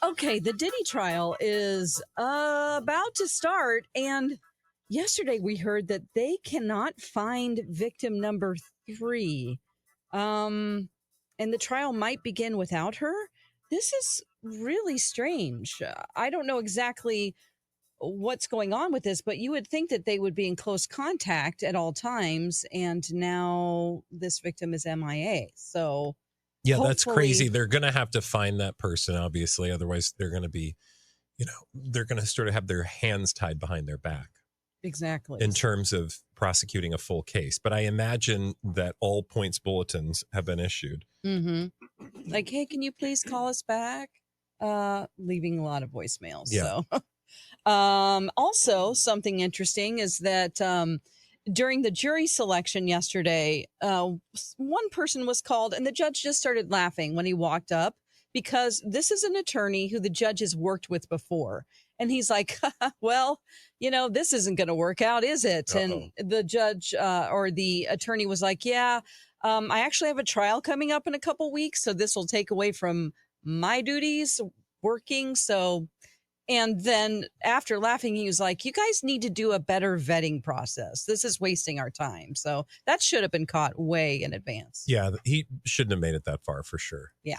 Okay, the Diddy trial is about to start, and yesterday we heard that they cannot find victim number 3. And the trial might begin without her. This is really strange. I don't know exactly what's going on with this, but you would think that they would be in close contact at all times, and now this victim is MIA. So Yeah, that's hopefully- crazy. They're going to have to find that person, obviously. Otherwise, they're going to be, they're going to sort of have their hands tied behind their back. Exactly. In terms of prosecuting a full case. But I imagine that all points bulletins have been issued. Mm-hmm. Like, hey, can you please call us back? Leaving a lot of voicemails. Yeah. So, also something interesting is that during the jury selection yesterday, one person was called and the judge just started laughing when he walked up because this is an attorney who the judge has worked with before. And he's like, well, this isn't going to work out, is it? Uh-oh. And the judge or the attorney was like, yeah, I actually have a trial coming up in a couple weeks. So this will take away from my duties working. So, and then after laughing, he was like, you guys need to do a better vetting process. This is wasting our time. So that should have been caught way in advance. Yeah, he shouldn't have made it that far for sure. Yeah.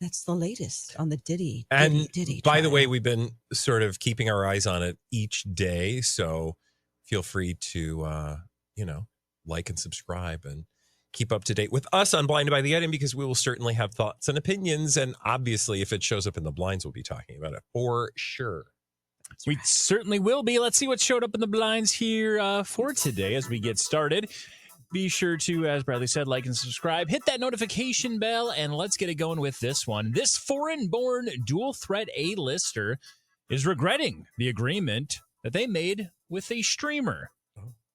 That's the latest on the Diddy. And Diddy by the trial. way, we've been sort of keeping our eyes on it each day. So feel free to, like and subscribe and keep up to date with us on Blinded by the Item, because we will certainly have thoughts and opinions. And obviously, if it shows up in the blinds, we'll be talking about it for sure. We certainly will be. Let's see what showed up in the blinds here for today as we get started. Be sure to, as Bradley said, like and subscribe. Hit that notification bell, and let's get it going with this one. This foreign-born dual-threat A-lister is regretting the agreement that they made with a streamer.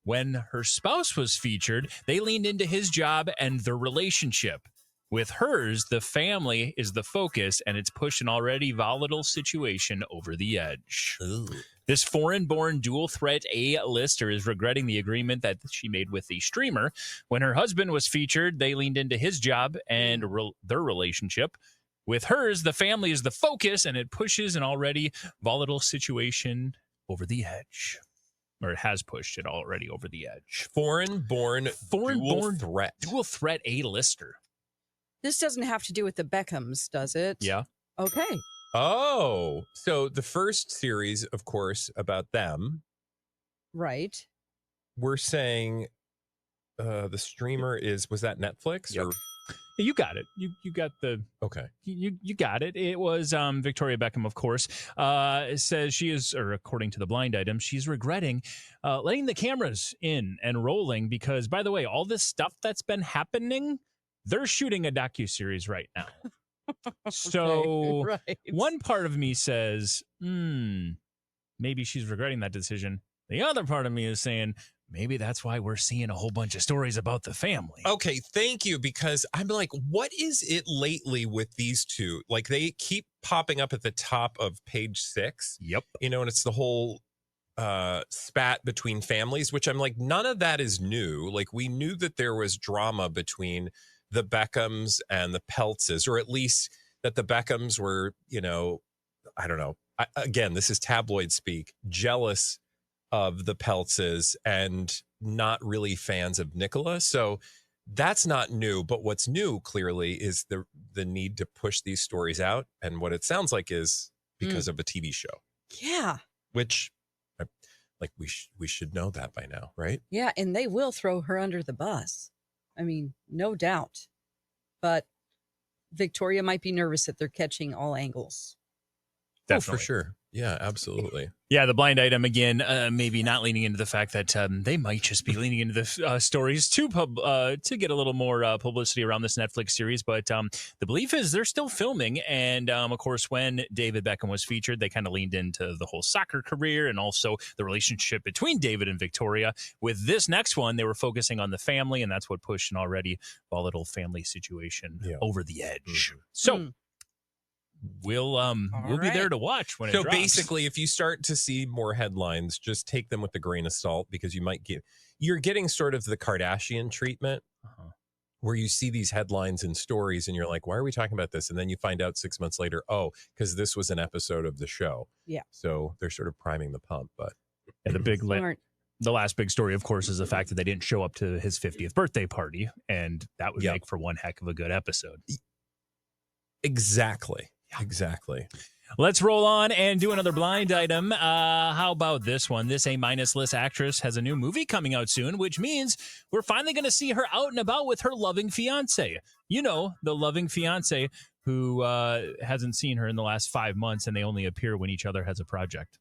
When her spouse was featured, they leaned into his job and their relationship. With hers, the family is the focus, and it's pushed an already volatile situation over the edge. Ooh. This foreign-born dual-threat A-lister is regretting the agreement that she made with the streamer. When her husband was featured, they leaned into his job and their relationship. With hers, the family is the focus, and it pushes an already volatile situation over the edge. Or it has pushed it already over the edge. Foreign-born Dual-threat A-lister. This doesn't have to do with the Beckhams, does it? Yeah. Okay. Oh, so the first series, of course, about them. Right. We're saying the streamer was that Netflix? Yep. Or? You got it. You got the Okay. You got it. It was Victoria Beckham, of course. It says she is, or according to the blind item, she's regretting letting the cameras in and rolling because, by the way, all this stuff that's been happening, they're shooting a docuseries right now. So right. One part of me says, maybe she's regretting that decision. The other part of me is saying, maybe that's why we're seeing a whole bunch of stories about the family. Okay, thank you, because I'm like, what is it lately with these two? Like, they keep popping up at the top of page 6. Yep. And it's the whole spat between families, which I'm like, none of that is new. Like, we knew that there was drama between the Beckhams and the Peltzes, or at least that the Beckhams were, I don't know. Again, this is tabloid speak, jealous of the Peltzes and not really fans of Nicola. So that's not new. But what's new, clearly, is the need to push these stories out. And what it sounds like is because of a TV show. Yeah. Which, like, we should know that by now, right? Yeah, and they will throw her under the bus. I mean, no doubt. But Victoria might be nervous that they're catching all angles. Definitely. Oh, for sure. Yeah, absolutely. Yeah, the blind item again, maybe not leaning into the fact that they might just be leaning into the stories to get a little more publicity around this Netflix series. But the belief is they're still filming. And of course, when David Beckham was featured, they kind of leaned into the whole soccer career and also the relationship between David and Victoria. With this next one, they were focusing on the family, and that's what pushed an already volatile family situation over the edge. Mm-hmm. So we'll be there to watch when it drops. So basically, if you start to see more headlines, just take them with a grain of salt, because you're getting sort of the Kardashian treatment. where you see these headlines and stories and you're like, why are we talking about this? And then you find out 6 months later, oh, because this was an episode of the show. Yeah. So they're sort of priming the pump. But And Smart. the last big story, of course, is the fact that they didn't show up to his 50th birthday party. And that would make for one heck of a good episode. Exactly. Exactly. Let's roll on and do another blind item. How about this one? This A-minus list actress has a new movie coming out soon, which means we're finally going to see her out and about with her loving fiance. You know, the loving fiance who hasn't seen her in the last 5 months, and they only appear when each other has a project.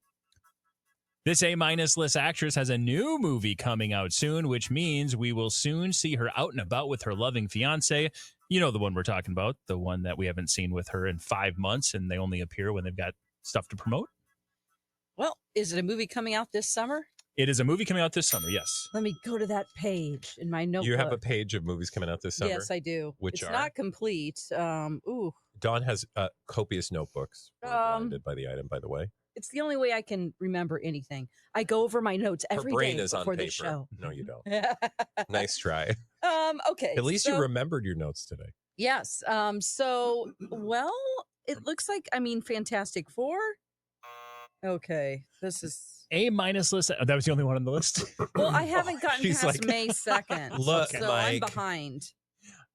This A-minus list actress has a new movie coming out soon, which means we will soon see her out and about with her loving fiance. You know the one we're talking about, the one that we haven't seen with her in 5 months, and they only appear when they've got stuff to promote. Well, is it a movie coming out this summer? It is a movie coming out this summer, yes. Let me go to that page in my notebook. You have a page of movies coming out this summer? Yes, I do. Which it's are? not complete. Dawn has copious notebooks. We're blinded by the item, by the way. It's the only way I can remember anything. I go over my notes every day Her brain is on before paper. the show. No, you don't. Nice try. Okay. At least you so- remembered your notes today. Yes. Well, it looks like, Fantastic Four. Okay. This is. A-minus list. That was the only one on the list. Well, I haven't gotten She's past like, May 2nd. Look, so Mike. I'm behind.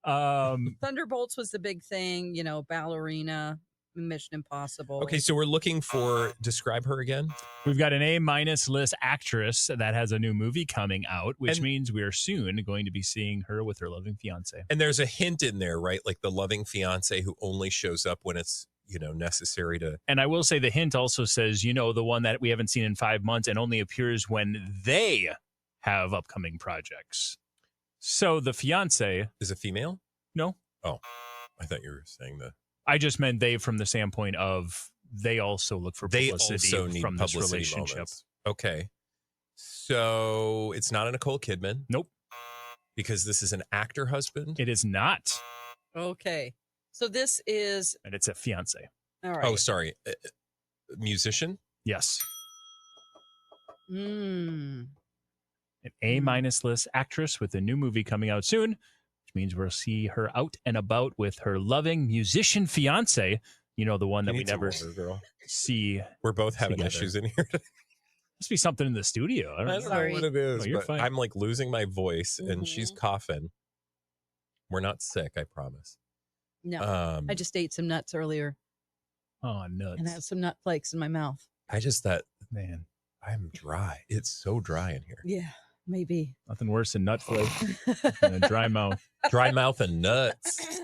Thunderbolts Thunderbolts was the big thing, Ballerina, Mission Impossible. Okay, so we're looking for, describe her again. We've got an A-minus list actress that has a new movie coming out, which means we are soon going to be seeing her with her loving fiance. And there's a hint in there, right? Like the loving fiance who only shows up when it's, necessary to. And I will say the hint also says, the one that we haven't seen in 5 months and only appears when they have upcoming projects. So the fiance Is a female? No. Oh, I thought you were saying that. I just meant they from the standpoint of they also look for publicity They also need from this publicity relationship. moments. Okay. So it's not a Nicole Kidman. Nope. Because this is an actor husband. It is not. Okay. So this is. And it's a fiance. All right. Oh, sorry. Musician? Yes. Mm. An A-minus list actress with a new movie coming out soon, which means we'll see her out and about with her loving musician fiance. The one that we never see. We're both having together. issues in here. Must be something in the studio. I don't know. know what it is. No, you're but fine. I'm like losing my voice and she's coughing. We're not sick, I promise. No. I just ate some nuts earlier. Oh, nuts. And I have some nut flakes in my mouth. I just thought, man, I'm dry. It's so dry in here. Yeah, maybe. Nothing worse than nut flake and a dry mouth. Dry mouth and nuts.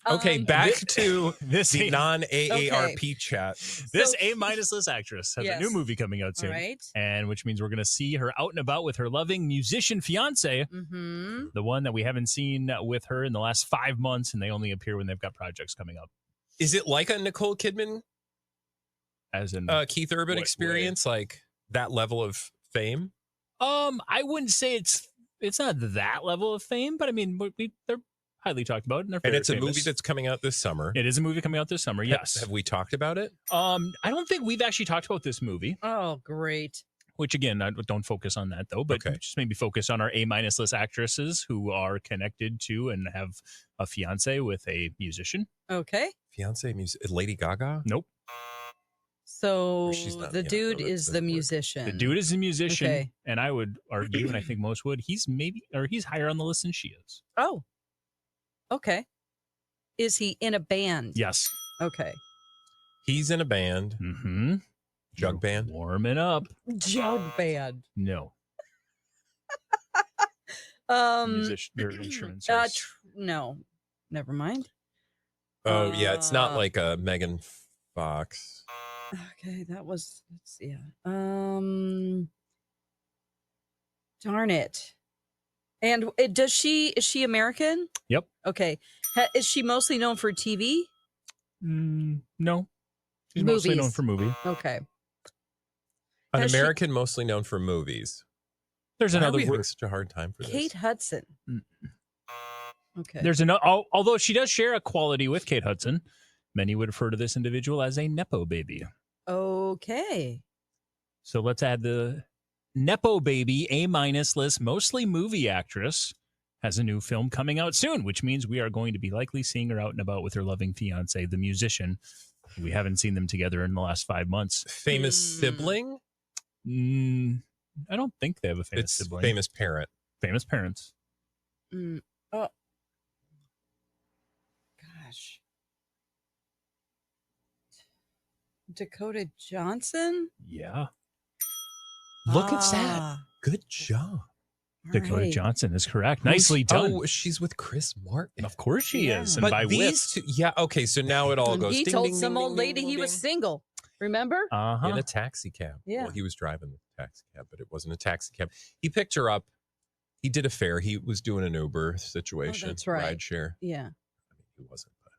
Okay, back to this the non-AARP chat. This A-minus list actress has Yes. a new movie coming out soon. All right. And which means we're going to see her out and about with her loving musician fiance, Mm-hmm. the one that we haven't seen with her in the last 5 months, and they only appear when they've got projects coming up. Is it like a Nicole Kidman, As in, Keith Urban what experience, like that level of fame? I wouldn't say it's not that level of fame, but I mean, they're highly talked about, and they're And very it's a famous. movie that's coming out this summer. It is a movie coming out this summer. Yes. Have we talked about it? I don't think we've actually talked about this movie. Oh, great. Which again, I don't focus on that though, but Okay. just maybe focus on our A-minus list actresses who are connected to and have a fiance with a musician. Okay. Fiance music, Lady Gaga? Nope. So Or she's not- the yeah, dude no, that is the doesn't work. musician. The dude is a musician, Okay. and I would argue, and I think most would, he's higher on the list than she is. Oh. Okay. Is he in a band? Yes. Okay. He's in a band, Mm-hmm. jug band. Warming up. Jug band. No. Musician or instruments. No. Never mind. Oh, yeah, it's not like a Megan Fox. Okay, that was darn it. And is she American? Yep. Okay. Is she mostly known for TV? No. She's mostly known for movie. Okay. An Has she- American mostly known for movies. There's Why are another we having word. such a hard time for this? Kate Hudson. Mm. Okay. There's another. Although she does share a quality with Kate Hudson, many would refer to this individual as a nepo baby. Okay. So let's add the nepo baby A-minus list, mostly movie actress, has a new film coming out soon, which means we are going to be likely seeing her out and about with her loving fiance, the musician. We haven't seen them together in the last 5 months. Famous sibling? I don't think they have a famous sibling. Famous parent. Famous parents. Oh, gosh. Dakota Johnson? Yeah. Look at that. Good job. Dakota Right. Johnson is correct. Nicely done. Oh, she's with Chris Martin. Of course she Yeah. is. And But by these two, yeah, okay, so now it all And goes. he ding, told ding, some ding, old ding, lady ding, he ding, was ding. single. Remember? In a taxi cab. Yeah. Well, he was driving the taxi cab, but it wasn't a taxi cab. He picked her up. He did a fare. He was doing an Uber situation. that's right. Ride share. Yeah. I mean, he wasn't, but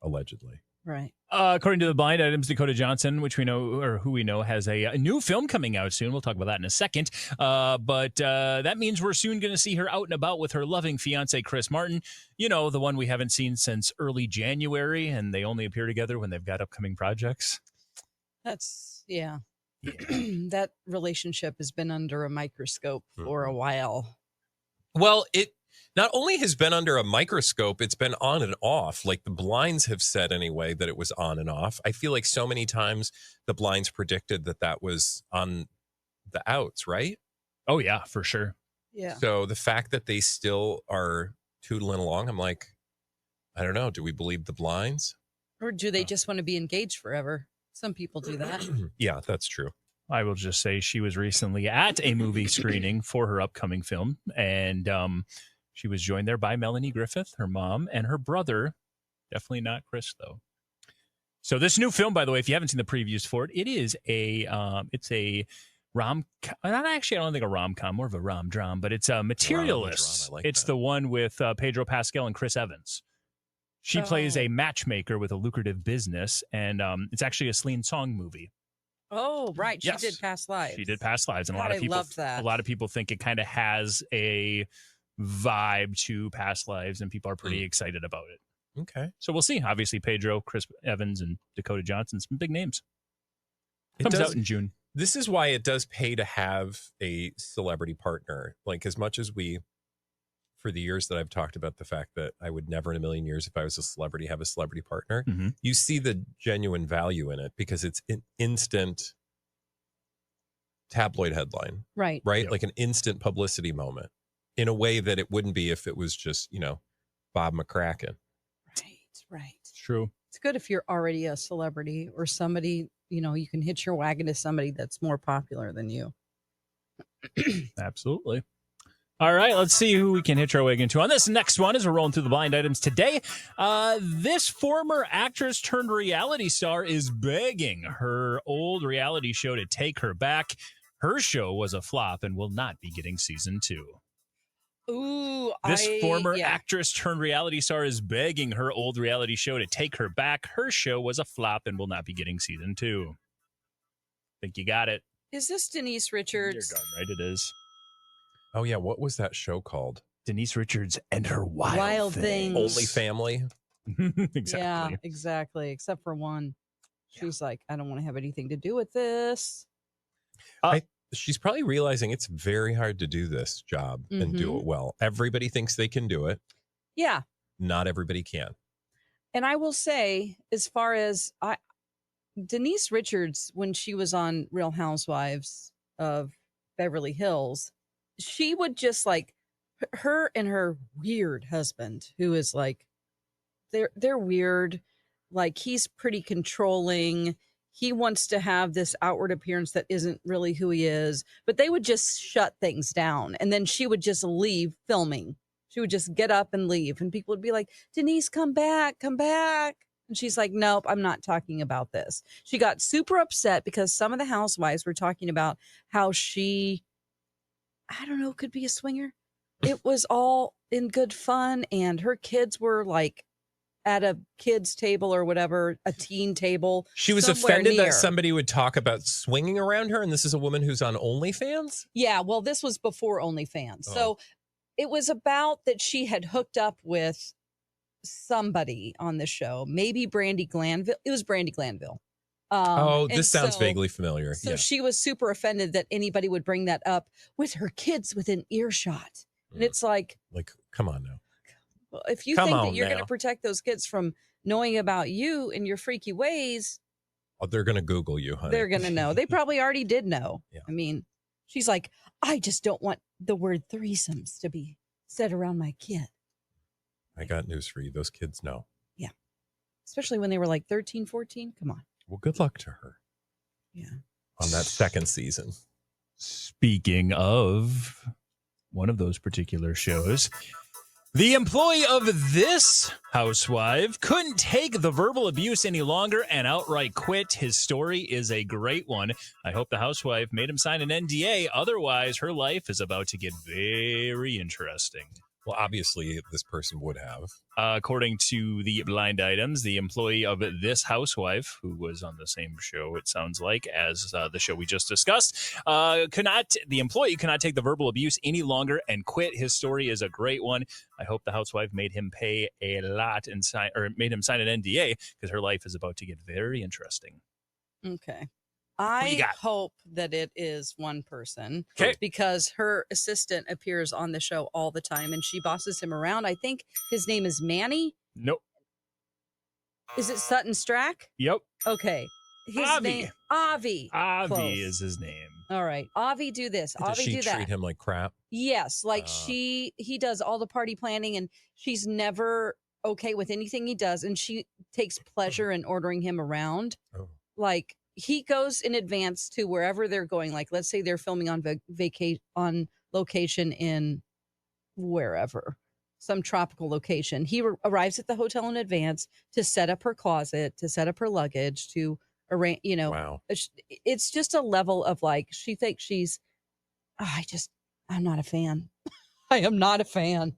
allegedly. Right. According to the blind items, Dakota Johnson, which we know, or who we know, has a new film coming out soon. We'll talk about that in a second. But that means we're soon going to see her out and about with her loving fiance, Chris Martin. You know, the one we haven't seen since early January, and they only appear together when they've got upcoming projects. That's, yeah. That relationship has been under a microscope for a while. Well, it not only has been under a microscope, it's been on and off. Like the blinds have said anyway that it was on and off. I feel like so many times the blinds predicted that was on the outs, right? Oh, yeah, for sure. Yeah. So the fact that they still are tootling along, I'm like, I don't know. Do we believe the blinds? Or do they just want to be engaged forever? Some people do that. Yeah, that's true. I will just say she was recently at a movie screening for her upcoming film, and she was joined there by Melanie Griffith, her mom, and her brother. Definitely not Chris, though. So this new film, by the way, if you haven't seen the previews for it, it is it's a rom. Not actually, I don't think a rom-com, more of a rom-dram, but it's a Materialist. I like It's that. the one with Pedro Pascal and Chris Evans. She plays a matchmaker with a lucrative business, and it's actually a Celine Song movie. Oh, right. She Yes. did Past Lives. She did Past Lives, and God, a lot of I people loved that. A lot of people think it kind of has a vibe to Past Lives, and people are pretty excited about it. Okay. So we'll see. Obviously, Pedro, Chris Evans, and Dakota Johnson, some big names. It Comes does- out in June. This is why it does pay to have a celebrity partner. Like as much as we, for the years that I've talked about the fact that I would never in a million years, if I was a celebrity, have a celebrity partner, Mhm. you see the genuine value in it because it's an instant tabloid headline, Right. right? Yep. Like an instant publicity moment in a way that it wouldn't be if it was just, Bob McCracken. Right. It's true. It's good if you're already a celebrity or somebody, you can hitch your wagon to somebody that's more popular than you. Absolutely. All right, let's see who we can hitch our wagon to on this next one as we're rolling through the blind items today. This former actress turned reality star is begging her old reality show to take her back. Her show was a flop and will not be getting season 2. Ooh, This former actress turned reality star is begging her old reality show to take her back. Her show was a flop and will not be getting season 2. Think you got it. Is this Denise You're Richards? darn right it is. Oh yeah, what was that show called? Denise Richards and her Wild Things. Only Family. Exactly. Yeah, exactly. Except for one. She's like, I don't want to have anything to do with this. She's probably realizing it's very hard to do this job and do it well. Everybody thinks they can do it. Yeah. Not everybody can. And I will say, as far as Denise Richards, when she was on Real Housewives of Beverly Hills, she would just like her and her weird husband, who is like, they're weird. Like he's pretty controlling. He wants to have this outward appearance that isn't really who he is, but they would just shut things down. And then she would just leave filming. She would just get up and leave. And people would be like, Denise, come back, come back. And she's like, nope, I'm not talking about this. She got super upset because some of the housewives were talking about how she, I don't know, could be a swinger. It was all in good fun. And her kids were like at a kid's table or whatever, a teen table. She was somewhere offended near. that somebody would talk about swinging around her. And this is a woman who's on OnlyFans? Yeah, well, this was before OnlyFans. So it was about that she had hooked up with somebody on the show, maybe Brandy Glanville. It was Brandy Glanville. This sounds vaguely familiar. So Yeah. she was super offended that anybody would bring that up with her kids within earshot. And it's like, Come on now. Well, if you Come think that on you're going to now. protect those kids from knowing about you and your freaky ways, Oh, they're going to Google you, honey. they're going to know. They probably already did know. Yeah. I mean, she's like, I just don't want the word threesomes to be said around my kid. I got news for you. Those kids know. Yeah. Especially when they were like 13, 14. Come on. Well, good luck to her. Yeah. On that second season. Speaking of one of those particular shows, the employee of this housewife couldn't take the verbal abuse any longer and outright quit. His story is a great one. I hope the housewife made him sign an NDA. Otherwise, her life is about to get very interesting. Well, obviously, this person would have. According to the blind items, the employee of this housewife, who was on the same show, it sounds like, as the show we just discussed, the employee cannot take the verbal abuse any longer and quit. His story is a great one. I hope the housewife made him pay a lot and made him sign an NDA because her life is about to get very interesting. Okay. you I got? hope that it is one person 'Kay. because her assistant appears on the show all the time and she bosses him around. I think his name is Manny. Nope. Is it Sutton Strack? Yep. Okay. His Avi. name Avi. Avi Close. is his name. All right. Avi, do this. Does Avi, she do that. treat him like crap? Yes, like he does all the party planning and she's never okay with anything he does and she takes pleasure in ordering him around. Oh. Like he goes in advance to wherever they're going. Like let's say they're filming on on location in wherever, some tropical location. He arrives at the hotel in advance to set up her closet, to set up her luggage, to arrange, Wow. it's just a level of like, she thinks she's, I'm not a fan. I am not a fan.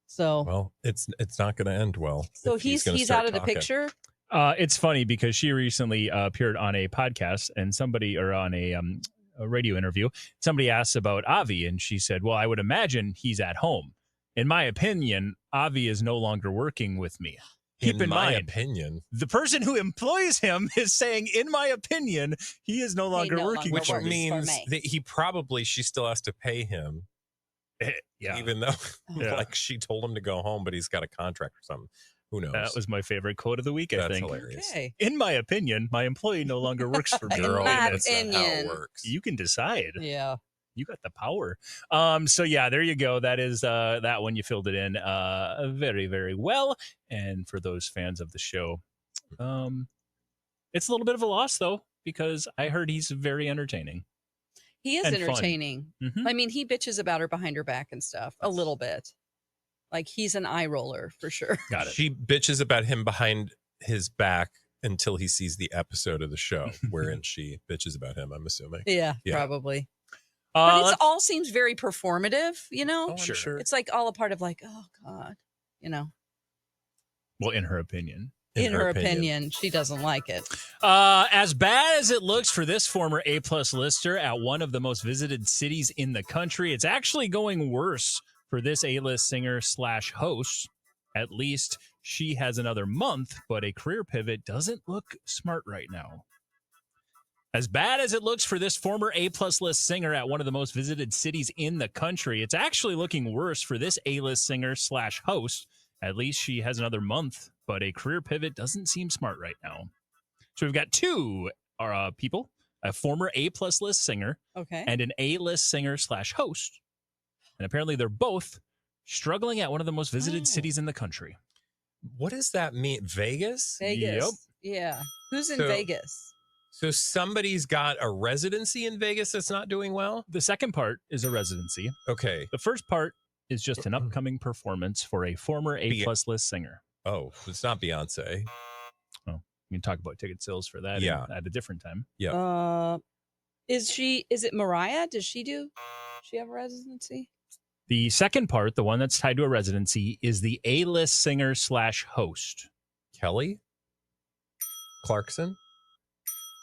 So, Well, it's not going to end well. so if he's gonna start out of the talking. picture. It's funny because she recently appeared on a podcast and on a radio interview. Somebody asked about Avi and she said, well, I would imagine he's at home. In my opinion, Avi is no longer working with me. Keep in my mind, opinion, the person who employs him is saying, in my opinion, he is no longer no working longer which for me. works. means for me. that she still has to pay him, Yeah. even though Yeah. like she told him to go home, but he's got a contract or something. Who knows? That was my favorite quote of the week, I That's think. hilarious. Okay. In my opinion, my employee no longer works for me. Girl, And that's it's- not how it opinion. works. you can decide. Yeah. You got the power. So yeah, there you go. That is that one. You filled it in very, very well. And for those fans of the show, it's a little bit of a loss though, because I heard he's very entertaining. He is And fun. entertaining. Mhm. I mean, he bitches about her behind her back and stuff a little bit. Like he's an eye roller for sure. Got it. She bitches about him behind his back until he sees the episode of the show wherein she bitches about him, I'm assuming. Yeah, Yeah. probably. But it let's- all seems very performative, you know? Oh, I'm Sure. sure. It's like all a part of like, oh God, well, in her opinion. in her opinion, she doesn't like it. As bad as it looks for this former A-plus lister at one of the most visited cities in the country, it's actually going worse for this A-list singer / host. At least she has another month, but a career pivot doesn't look smart right now. As bad as it looks for this former A-plus list singer at one of the most visited cities in the country, it's actually looking worse for this A-list singer / host. At least she has another month, but a career pivot doesn't seem smart right now. So we've got two people, a former A-plus list singer Okay. and an A-list singer / host. And apparently they're both struggling at one of the most visited cities in the country. What does that mean? Vegas? Vegas. Yep. Yeah. Who's in So- Vegas? So somebody's got a residency in Vegas that's not doing well? The second part is a residency. Okay. The first part is just an upcoming performance for a former A-plus list singer. Oh, it's not Beyonce. We can talk about ticket sales for that Yeah. at a different time. Yeah. Is it Mariah? Does she have a residency? The second part, the one that's tied to a residency, is the A-list singer / host. Kelly Clarkson?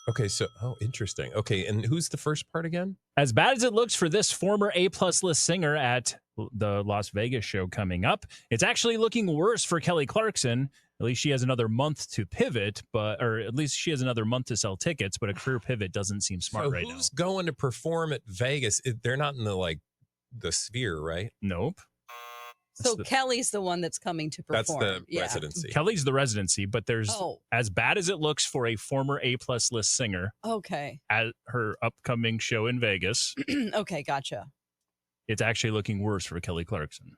Okay, so interesting. Okay, and who's the first part again? As bad as it looks for this former A-plus list singer at the Las Vegas show coming up, it's actually looking worse for Kelly Clarkson. At least she has another month to pivot, or at least she has another month to sell tickets, but a career pivot doesn't seem smart So right now. who's going to perform at Vegas? They're not in the Sphere, right? Nope. So Kelly's the one that's coming to perform. That's the residency. Kelly's the residency, but there's as bad as it looks for a former A-plus list singer. Okay. At her upcoming show in Vegas. Okay, gotcha. It's actually looking worse for Kelly Clarkson.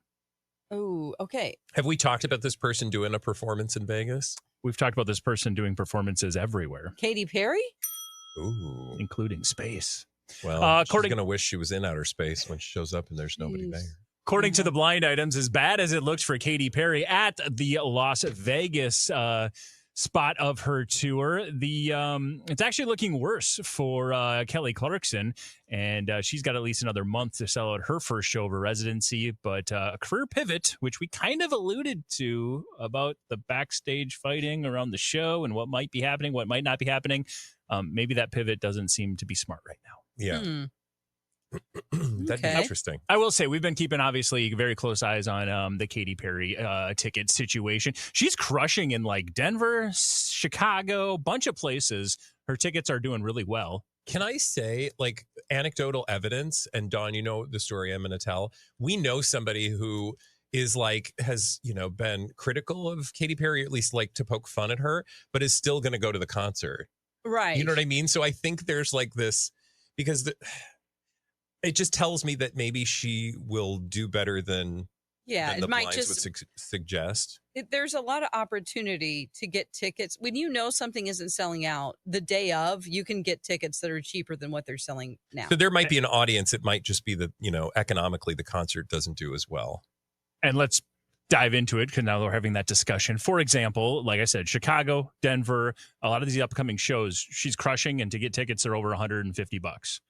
Oh, okay. Have we talked about this person doing a performance in Vegas? We've talked about this person doing performances everywhere. Katy Perry? Ooh. Including space. Well, she's going to wish she was in outer space when she shows up and there's nobody there. According to the blind items, as bad as it looks for Katy Perry at the Las Vegas spot of her tour, it's actually looking worse for Kelly Clarkson, and she's got at least another month to sell out her first show of her residency. But a career pivot, which we kind of alluded to about the backstage fighting around the show and what might be happening, what might not be happening, maybe that pivot doesn't seem to be smart right now. Yeah. That'd be interesting. I will say we've been keeping obviously very close eyes on the Katy Perry ticket situation. She's crushing in like Denver, Chicago, bunch of places. Her tickets are doing really well. Can I say, like, anecdotal evidence, and Dawn, you know the story I'm going to tell. We know somebody who is like, has, been critical of Katy Perry, or at least like to poke fun at her, but is still going to go to the concert. Right. You know what I mean? So I think there's like this, because it just tells me that maybe she will do better than the it might blinds just would suggest. There's a lot of opportunity to get tickets. When you know something isn't selling out the day of, you can get tickets that are cheaper than what they're selling now. So there might be an audience. It might just be that, economically the concert doesn't do as well. And let's dive into it because now we're having that discussion. For example, like I said, Chicago, Denver, a lot of these upcoming shows, she's crushing, and to get tickets, they're over $150.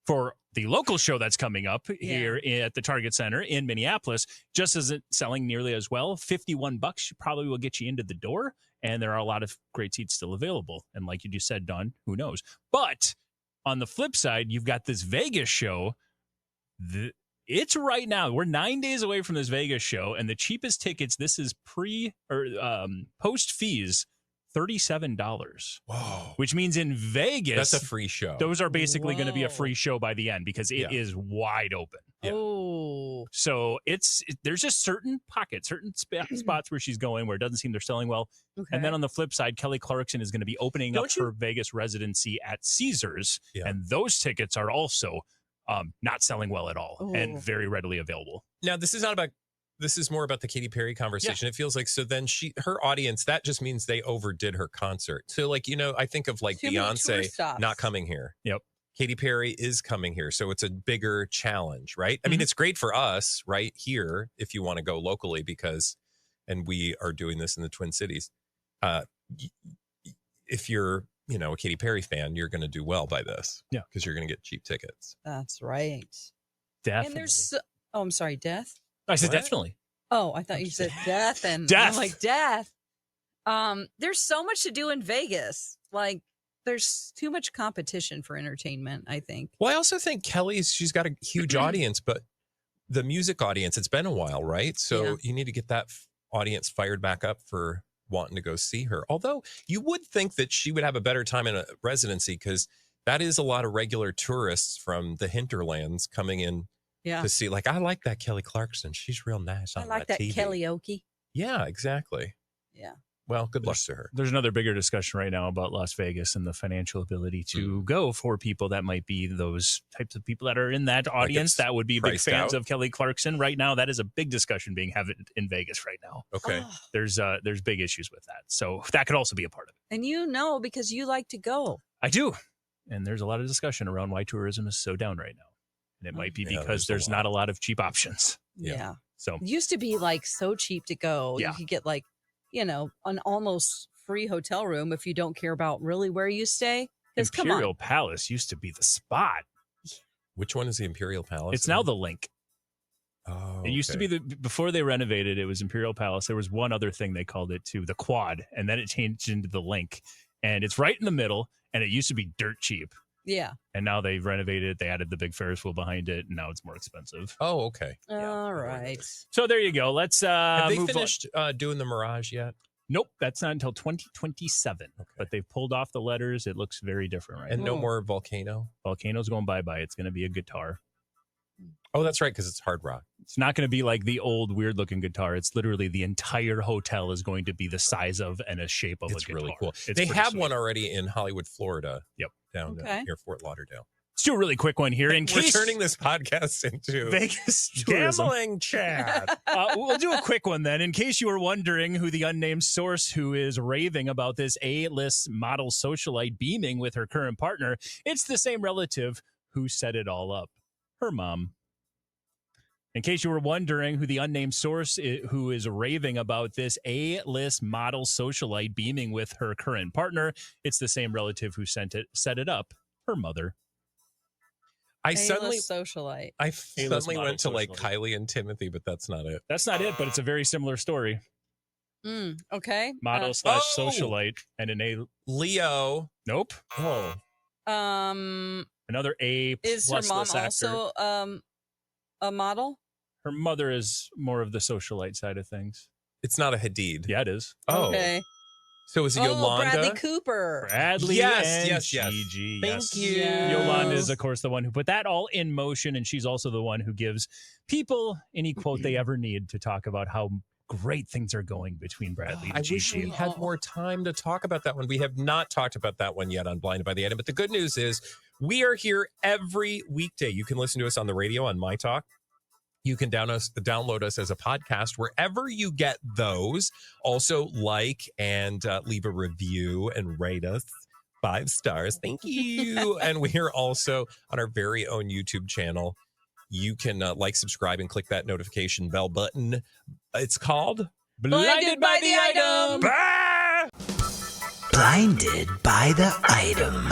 For the local show that's coming up here at the Target Center in Minneapolis, just isn't selling nearly as well. $51 probably will get you into the door, and there are a lot of great seats still available. And like you just said, Dawn, who knows? But on the flip side, you've got this Vegas show. It's right now. We're 9 days away from this Vegas show, and the cheapest tickets, this is post fees, $37. Whoa. Which means in Vegas, that's a free show. Those are basically going to be a free show by the end because it is wide open. Yeah. Oh. So there's just certain pockets, certain spots where she's going where it doesn't seem they're selling well. Okay. And then on the flip side, Kelly Clarkson is going to be opening up her Vegas residency at Caesars. Yeah. And those tickets are also not selling well at all and very readily available. Now, this is more about the Katy Perry conversation. Yeah. It feels like, so then her audience, that just means they overdid her concert. So like, I think of like Beyonce not coming here. Yep. Katy Perry is coming here. So it's a bigger challenge, right? I mean, it's great for us right here if you want to go locally and we are doing this in the Twin Cities. If you're, a Katy Perry fan, you're going to do well by this. Yeah. Because you're going to get cheap tickets. That's right. Definitely. And there's, I'm sorry, death? I said definitely. Oh, I thought you said death and death. I'm like death. There's so much to do in Vegas. Like there's too much competition for entertainment, I think. Well, I also think she's got a huge audience, but the music audience, it's been a while, right? So you need to get that audience fired back up for wanting to go see her. Although you would think that she would have a better time in a residency because that is a lot of regular tourists from the hinterlands coming in. Yeah. To see, like, I like that Kelly Clarkson. She's real nice. I like that TV. Kellyoke. Yeah, exactly. Yeah. Well, good luck to her. There's another bigger discussion right now about Las Vegas and the financial ability to go for people that might be those types of people that are in that audience that would be big fans of Kelly Clarkson right now. That is a big discussion being had in Vegas right now. Okay. There's big issues with that. So that could also be a part of it. And because you like to go. I do. And there's a lot of discussion around why tourism is so down right now. And it might be because there's not a lot of cheap options. Yeah. So it used to be like so cheap to go. Yeah. You could get like, an almost free hotel room if you don't care about really where you stay. Imperial Palace used to be the spot. Which one is the Imperial Palace? It's now the Link. Oh, it used to be before they renovated, it was Imperial Palace. There was one other thing they called it too, the Quad, and then it changed into the Link. And it's right in the middle, and it used to be dirt cheap. Yeah. And now they've renovated it. They added the big Ferris wheel behind it, and now it's more expensive. Oh, okay. All right. So there you go. Let's have they finished doing the Mirage yet? Nope, that's not until 2027. Okay. But they've pulled off the letters. It looks very different right now. And no more Volcano? Volcano's going bye-bye. It's going to be a guitar. Oh, that's right, because it's hard rock. It's not going to be like the old weird looking guitar. It's literally the entire hotel is going to be the size of and a shape of a guitar. It's really cool. It's They pretty have sweet. one already in Hollywood, Florida. Yep. Down near Fort Lauderdale. Let's do a really quick one here. In We're case turning this podcast into Vegas tourism. gambling chat. We'll do a quick one then. In case you were wondering who the unnamed source who is raving about this A-list model socialite beaming with her current partner, it's the same relative who set it all up. Her mom. In case you were wondering who the unnamed source who is raving about this A-list model socialite beaming with her current partner, it's the same relative who set it up. Her mother. I suddenly socialite. went to like Kylie and Timothy, but that's not it. That's not it, but it's a very similar story. Okay. Model / socialite and an A. Leo. Nope. Oh. Another A. Is her mom actor. also a model? Her mother is more of the socialite side of things. It's not a Hadid. Yeah, it is. Oh. Okay. So is it Yolanda? Bradley Cooper. Bradley Yes. and Gigi. Thank Yes. you. Yes. Yolanda is, of course, the one who put that all in motion, and she's also the one who gives people any quote they ever need to talk about how great things are going between Bradley and I Gigi. wish we had more time to talk about that one. We have not talked about that one yet on Blinded by the Item. But the good news is we are here every weekday. You can listen to us on the radio on myTalk. You can download us as a podcast wherever you get those. Also, like and leave a review and rate us 5 stars. Thank you. And we are also on our very own YouTube channel. You can like, subscribe, and click that notification bell button. It's called Blinded by the Item. Bah! Blinded by the Item.